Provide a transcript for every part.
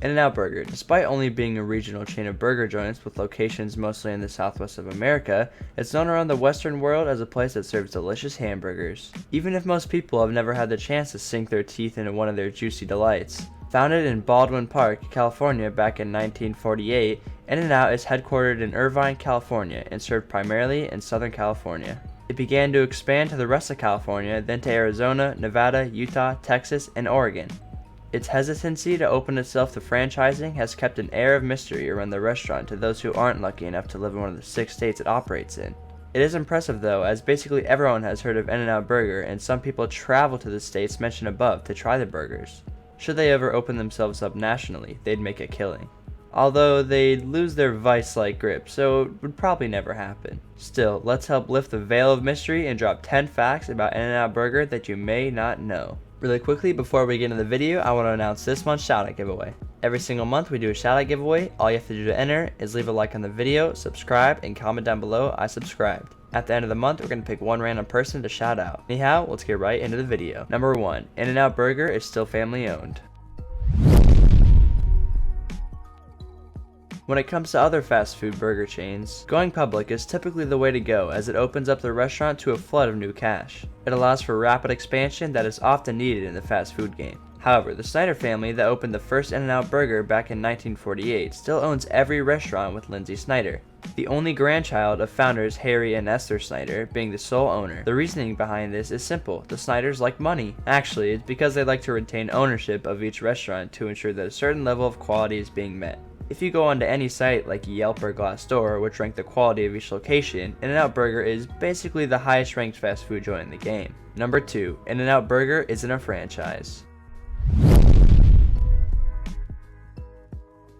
InNOut Burger, despite only being a regional chain of burger joints with locations mostly in the southwest of America, it's known around the Western world as a place that serves delicious hamburgers. Even if most people have never had the chance to sink their teeth into one of their juicy delights. Founded in Baldwin Park, California back in 1948, InNOut is headquartered in Irvine, California, and served primarily in Southern California. It began to expand to the rest of California, then to Arizona, Nevada, Utah, Texas, and Oregon. Its hesitancy to open itself to franchising has kept an air of mystery around the restaurant to those who aren't lucky enough to live in one of the 6 states it operates in. It is impressive though, as basically everyone has heard of InNOut Burger, and some people travel to the states mentioned above to try the burgers. Should they ever open themselves up nationally, they'd make a killing. Although they'd lose their vice-like grip, so it would probably never happen. Still, let's help lift the veil of mystery and drop 10 facts about InNOut Burger that you may not know. Really quickly, before we get into the video, I want to announce this month's shoutout giveaway. Every single month we do a shoutout giveaway. All you have to do to enter is leave a like on the video, subscribe, and comment down below I subscribed. At the end of the month, we're going to pick one random person to shout out. Anyhow, let's get right into the video. Number 1. InNOut Burger is still family owned. When it comes to other fast food burger chains, going public is typically the way to go, as it opens up the restaurant to a flood of new cash. It allows for rapid expansion that is often needed in the fast food game. However, the Snyder family that opened the first InNOut Burger back in 1948 still owns every restaurant with Lindsay Snyder, the only grandchild of founders Harry and Esther Snyder being the sole owner. The reasoning behind this is simple: the Snyders like money. Actually, it's because they like to retain ownership of each restaurant to ensure that a certain level of quality is being met. If you go onto any site like Yelp or Glassdoor, which rank the quality of each location, InNOut Burger is basically the highest ranked fast food joint in the game. Number 2. InNOut Burger isn't a franchise.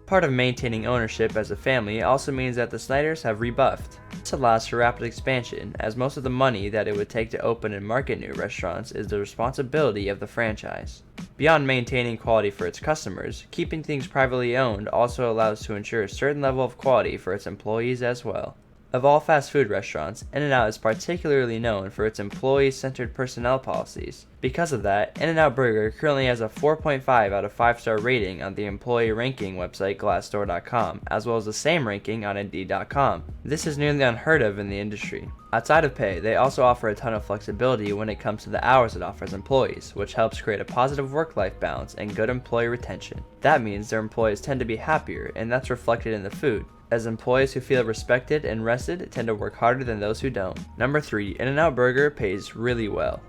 Part of maintaining ownership as a family also means that the Snyders have rebuffed. This allows for rapid expansion, as most of the money that it would take to open and market new restaurants is the responsibility of the franchise. Beyond maintaining quality for its customers, keeping things privately owned also allows to ensure a certain level of quality for its employees as well. Of all fast food restaurants, InNOut is particularly known for its employee-centered personnel policies. Because of that, InNOut Burger currently has a 4.5 out of 5-star rating on the employee ranking website Glassdoor.com, as well as the same ranking on Indeed.com. This is nearly unheard of in the industry. Outside of pay, they also offer a ton of flexibility when it comes to the hours it offers employees, which helps create a positive work-life balance and good employee retention. That means their employees tend to be happier, and that's reflected in the food, as employees who feel respected and rested tend to work harder than those who don't. Number 3. InNOut Burger pays really well.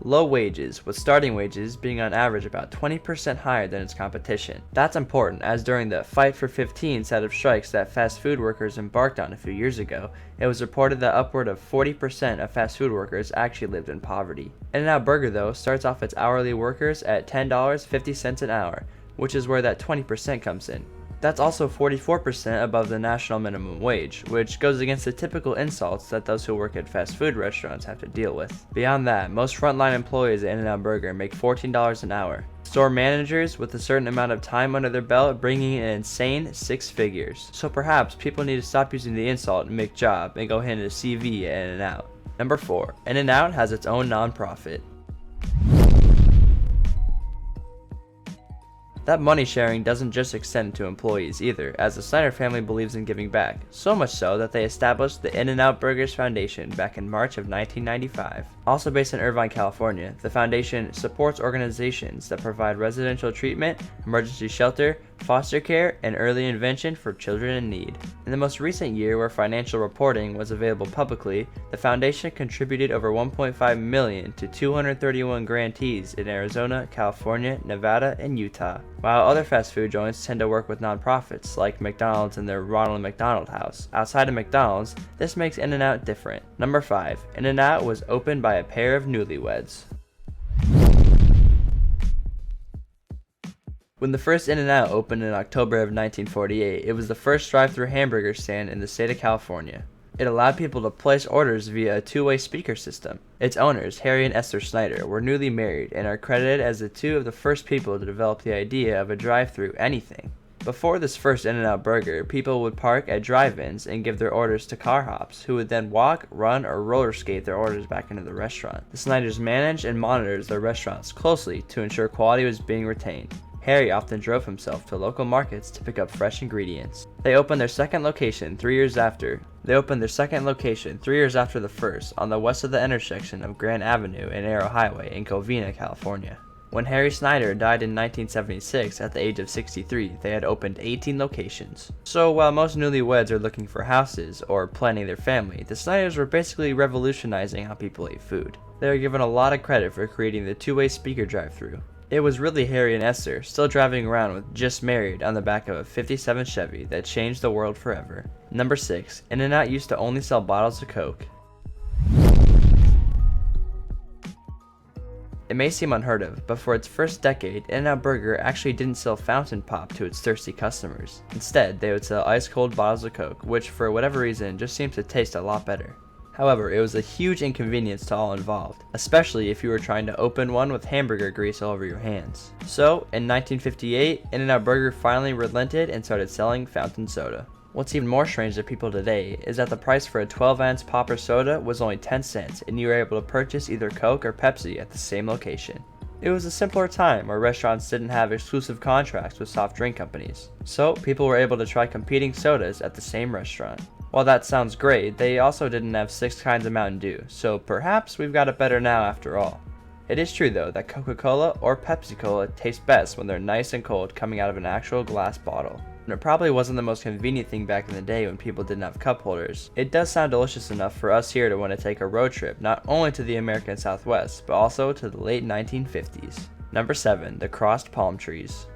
Low wages, with starting wages being on average about 20% higher than its competition. That's important, as during the Fight for 15 set of strikes that fast food workers embarked on a few years ago, it was reported that upward of 40% of fast food workers actually lived in poverty. InNOut Burger, though, starts off its hourly workers at $10.50 an hour, which is where that 20% comes in. That's also 44% above the national minimum wage, which goes against the typical insults that those who work at fast food restaurants have to deal with. Beyond that, most frontline employees at InNOut Burger make $14 an hour. Store managers with a certain amount of time under their belt bringing in an insane 6 figures. So perhaps people need to stop using the insult McJob and go hand a CV at InNOut. Number 4. InNOut has its own nonprofit. That money sharing doesn't just extend to employees either, as the Snyder family believes in giving back, so much so that they established the InNOut Burgers Foundation back in March of 1995. Also based in Irvine, California, the foundation supports organizations that provide residential treatment, emergency shelter, foster care, and early intervention for children in need. In the most recent year where financial reporting was available publicly, the foundation contributed over $1.5 million to 231 grantees in Arizona, California, Nevada, and Utah. While other fast food joints tend to work with nonprofits, like McDonald's and their Ronald McDonald House, outside of McDonald's, this makes InNOut different. Number 5. InNOut was opened by a pair of newlyweds. When the first InNOut opened in October of 1948, it was the first drive-thru hamburger stand in the state of California. It allowed people to place orders via a two-way speaker system. Its owners, Harry and Esther Snyder, were newly married and are credited as the two of the first people to develop the idea of a drive-thru anything. Before this first InNOut burger, people would park at drive-ins and give their orders to car hops, who would then walk, run, or roller skate their orders back into the restaurant. The Snyders managed and monitored their restaurants closely to ensure quality was being retained. Harry often drove himself to local markets to pick up fresh ingredients. They opened their second location 3 years after the first, on the west of the intersection of Grand Avenue and Arrow Highway in Covina, California. When Harry Snyder died in 1976 at the age of 63, they had opened 18 locations. So while most newlyweds are looking for houses or planning their family, the Snyders were basically revolutionizing how people ate food. They are given a lot of credit for creating the two-way speaker drive-thru. It was really Harry and Esther, still driving around with "Just Married" on the back of a '57 Chevy, that changed the world forever. Number 6. InNOut used to only sell bottles of Coke. It may seem unheard of, but for its first decade, InNOut Burger actually didn't sell fountain pop to its thirsty customers. Instead, they would sell ice-cold bottles of Coke, which for whatever reason just seems to taste a lot better. However, it was a huge inconvenience to all involved, especially if you were trying to open one with hamburger grease all over your hands. So, in 1958, InNOut Burger finally relented and started selling fountain soda. What's even more strange to people today is that the price for a 12-ounce pop or soda was only 10 cents, and you were able to purchase either Coke or Pepsi at the same location. It was a simpler time where restaurants didn't have exclusive contracts with soft drink companies, so people were able to try competing sodas at the same restaurant. While that sounds great, they also didn't have 6 kinds of Mountain Dew, so perhaps we've got it better now after all. It is true though that Coca-Cola or Pepsi-Cola taste best when they're nice and cold coming out of an actual glass bottle. And it probably wasn't the most convenient thing back in the day when people didn't have cup holders. It does sound delicious enough for us here to want to take a road trip not only to the American Southwest, but also to the late 1950s. Number 7. The crossed palm trees.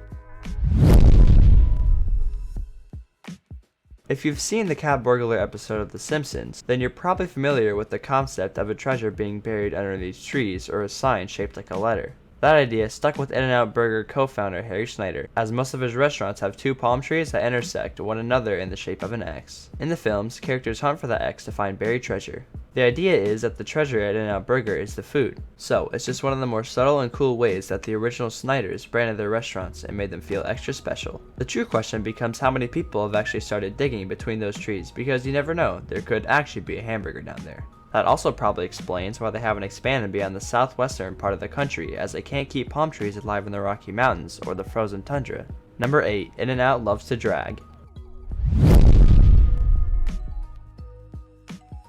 If you've seen the cat burglar episode of The Simpsons, then you're probably familiar with the concept of a treasure being buried under these trees or a sign shaped like a letter. That idea stuck with InNOut Burger co-founder Harry Snyder, as most of his restaurants have 2 palm trees that intersect one another in the shape of an X. In the films, characters hunt for the X to find buried treasure. The idea is that the treasure at InNOut Burger is the food, so it's just one of the more subtle and cool ways that the original Snyders branded their restaurants and made them feel extra special. The true question becomes how many people have actually started digging between those trees, because you never know, there could actually be a hamburger down there. That also probably explains why they haven't expanded beyond the southwestern part of the country, as they can't keep palm trees alive in the Rocky Mountains or the frozen tundra. Number 8. InNOut loves to drag.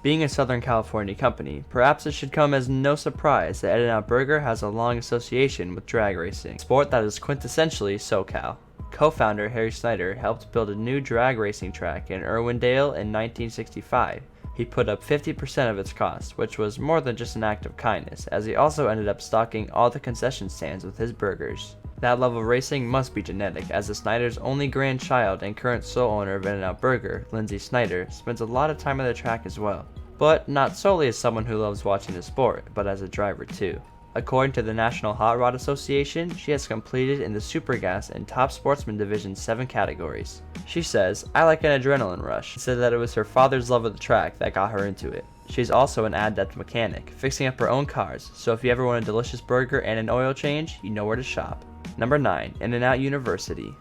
Being a Southern California company, perhaps it should come as no surprise that InNOut Burger has a long association with drag racing, a sport that is quintessentially SoCal. Co-founder Harry Snyder helped build a new drag racing track in Irwindale in 1965. He put up 50% of its cost, which was more than just an act of kindness, as he also ended up stocking all the concession stands with his burgers. That love of racing must be genetic, as the Snyder's only grandchild and current sole owner of InNOut Burger, Lindsay Snyder, spends a lot of time at the track as well. But not solely as someone who loves watching the sport, but as a driver too. According to the National Hot Rod Association, she has completed in the Super Gas and Top Sportsman Division 7 categories. She says, "I like an adrenaline rush," and said that it was her father's love of the track that got her into it. She's also an adept mechanic, fixing up her own cars, so if you ever want a delicious burger and an oil change, you know where to shop. Number 9. InNOut University.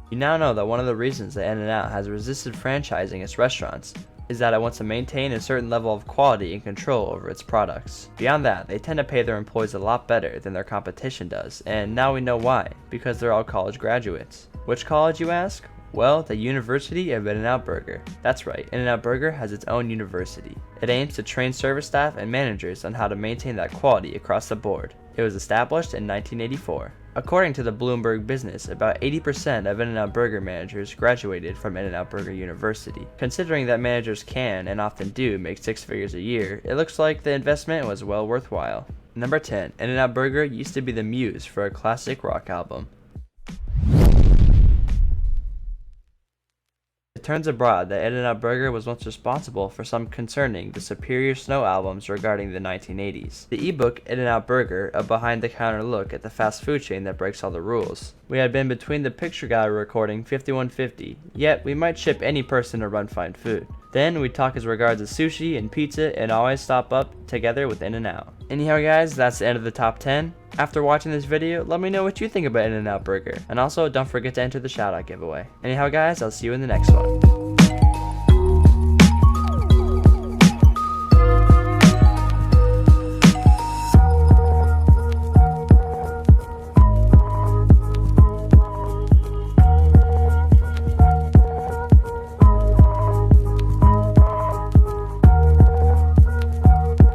You now know that one of the reasons that InNOut has resisted franchising its restaurants is that it wants to maintain a certain level of quality and control over its products. Beyond that, they tend to pay their employees a lot better than their competition does, and now we know why, because they're all college graduates. Which college, you ask? Well, the University of InNOut Burger. That's right, InNOut Burger has its own university. It aims to train service staff and managers on how to maintain that quality across the board. It was established in 1984. According to the Bloomberg Business, about 80% of InNOut Burger managers graduated from InNOut Burger University. Considering that managers can, and often do, make 6 figures a year, it looks like the investment was well worthwhile. Number 10. InNOut Burger used to be the muse for a classic rock album. It turns abroad that InNOut Burger was once responsible for some concerning the Superior Snow albums regarding the 1980s. The ebook InNOut Burger, a behind-the-counter look at the fast food chain that breaks all the rules. We had been between the picture gallery recording 5150, yet we might ship any person to run find food. Then we'd talk as regards to sushi and pizza and always stop up together with InNOut. Anyhow guys, that's the end of the top 10. After watching this video, let me know what you think about InNOut Burger, and also don't forget to enter the shoutout giveaway. Anyhow guys, I'll see you in the next one.